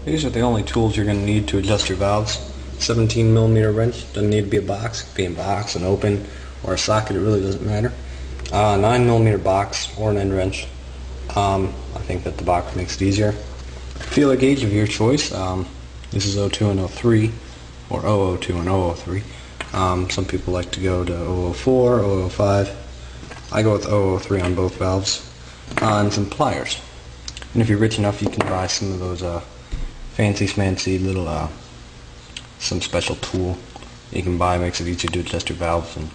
These are the only tools you're going to need to adjust your valves. 17mm wrench, doesn't need to be a box. It can be a box, an open, or a socket, it really doesn't matter. 9mm box or an end wrench. I think that the box makes it easier. Feeler gauge of your choice. This is 02 and 03, or 002 and 003. Some people like to go to 004, 005. I go with 003 on both valves. And some pliers. And if you're rich enough, you can buy some of those fancy schmancy little some special tool you can buy. Makes it easier to adjust your valves, and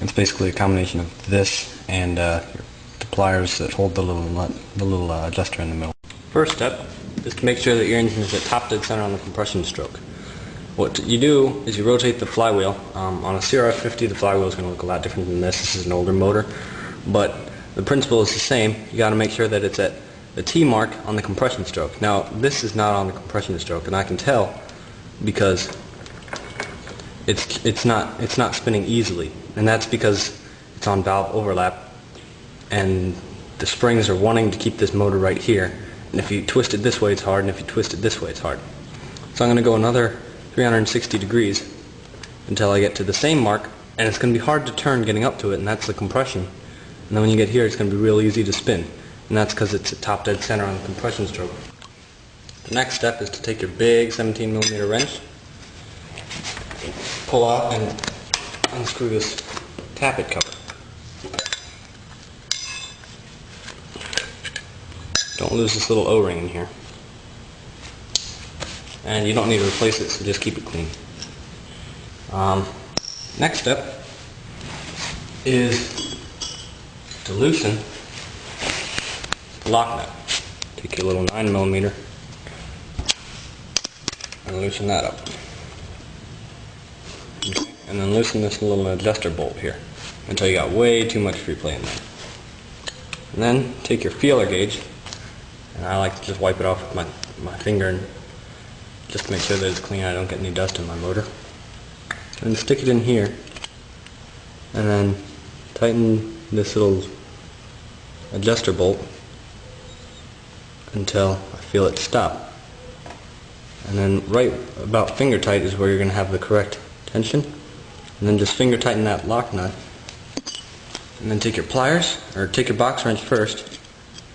it's basically a combination of this and the pliers that hold the little nut, the little adjuster in the middle. First step is to make sure that your engine is at top dead center on the compression stroke. What you do is you rotate the flywheel. On a CRF50, the flywheel is going to look a lot different than this. This is an older motor, but the principle is the same. You got to make sure that it's at the T mark on the compression stroke. Now, this is not on the compression stroke, and I can tell because it's not spinning easily, and that's because it's on valve overlap, and the springs are wanting to keep this motor right here. And if you twist it this way, it's hard, and if you twist it this way, it's hard. So I'm going to go another 360 degrees until I get to the same mark, and it's going to be hard to turn getting up to it, and that's the compression. And then when you get here, it's going to be real easy to spin, and that's because it's at top dead center on the compression stroke. The next step is to take your big 17mm wrench, pull out and unscrew this tappet cover. Don't lose this little O-ring in here. And you don't need to replace it, so just keep it clean. Next step is to loosen the lock nut. Take your little 9mm and loosen that up. Okay. And then loosen this little adjuster bolt here until you got way too much free play in there. And then take your feeler gauge, and I like to just wipe it off with my finger and just to make sure that it's clean. I don't get any dust in my motor. And stick it in here, and then tighten this little adjuster bolt until I feel it stop. And then right about finger tight is where you're going to have the correct tension. And then just finger tighten that lock nut. And then take your pliers, or take your box wrench first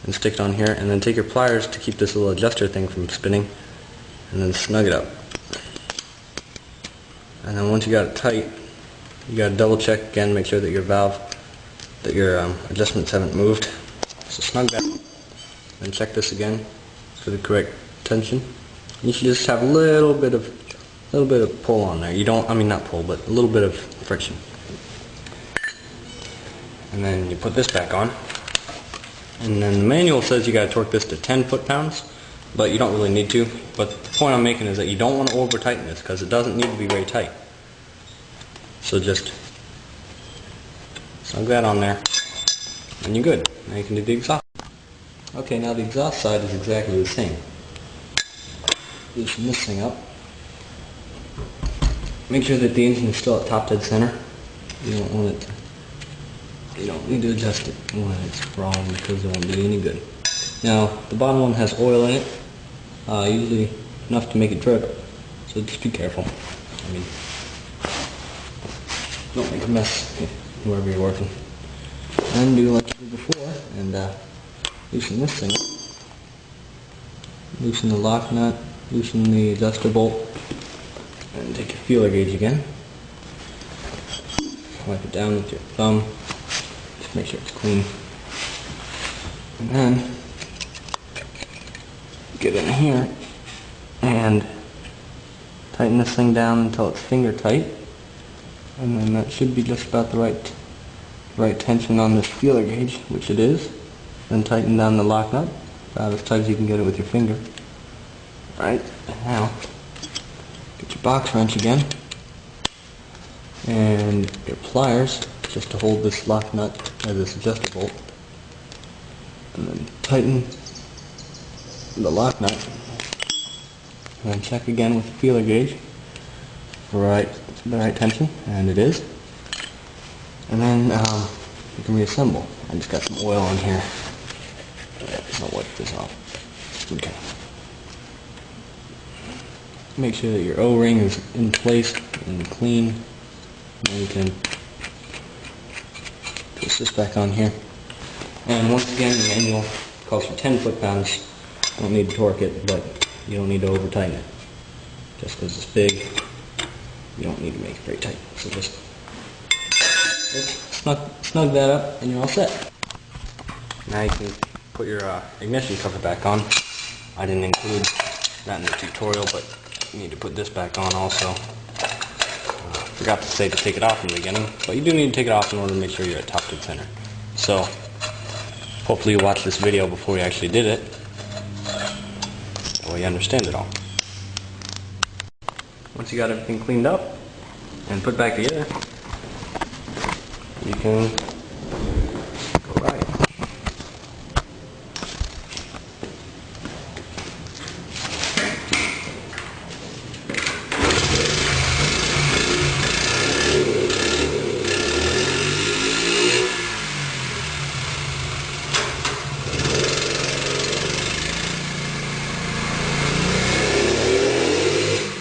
and stick it on here, and then take your pliers to keep this little adjuster thing from spinning, and then snug it up. And then once you got it tight, you got to double check again, make sure that your valve, that your adjustments haven't moved. So snug that, then check this again for the correct tension. You should just have a little bit of pull on there. You don't, I mean not pull, but a little bit of friction. And then you put this back on. And then the manual says you got to torque this to 10 foot-pounds, but you don't really need to. But the point I'm making is that you don't want to over tighten this because it doesn't need to be very tight. So just snug that on there, and you're good. Now you can do the exhaust. Okay, now the exhaust side is exactly the same. Loosen this thing up. Make sure that the engine is still at top dead center. You don't want it to, you don't need to adjust it when it's wrong because it won't do you any good. Now, the bottom one has oil in it, usually enough to make it drip, so just be careful. I mean, don't make a mess wherever you're working. And do like you did before, and loosen this thing up. Loosen the lock nut, loosen the adjuster bolt, and take your feeler gauge again. Wipe it down with your thumb. Just make sure it's clean. And then get in here and tighten this thing down until it's finger tight. And then that should be just about the right tension on this feeler gauge, which it is. Then tighten down the lock nut about as tight as you can get it with your finger. Alright, now get your box wrench again and your pliers just to hold this lock nut or this adjuster bolt, and then tighten the lock nut, and then check again with the feeler gauge for the right tension, and it is. And then you can reassemble. I just got some oil on here. I'll wipe this off. Okay. make sure that your O-ring is in place and clean. Then you can twist this back on here. And once again, the manual calls for 10 foot-pounds. Don't need to torque it, but you don't need to over-tighten it. Just because it's big, you don't need to make it very tight. So just snug that up and you're all set. Now you can put your ignition cover back on. I didn't include that in the tutorial, but you need to put this back on also. Forgot to say to take it off in the beginning, but you do need to take it off in order to make sure you're at top dead center. So hopefully you watched this video before you actually did it. That way you understand it all. Once you got everything cleaned up and put back together, you can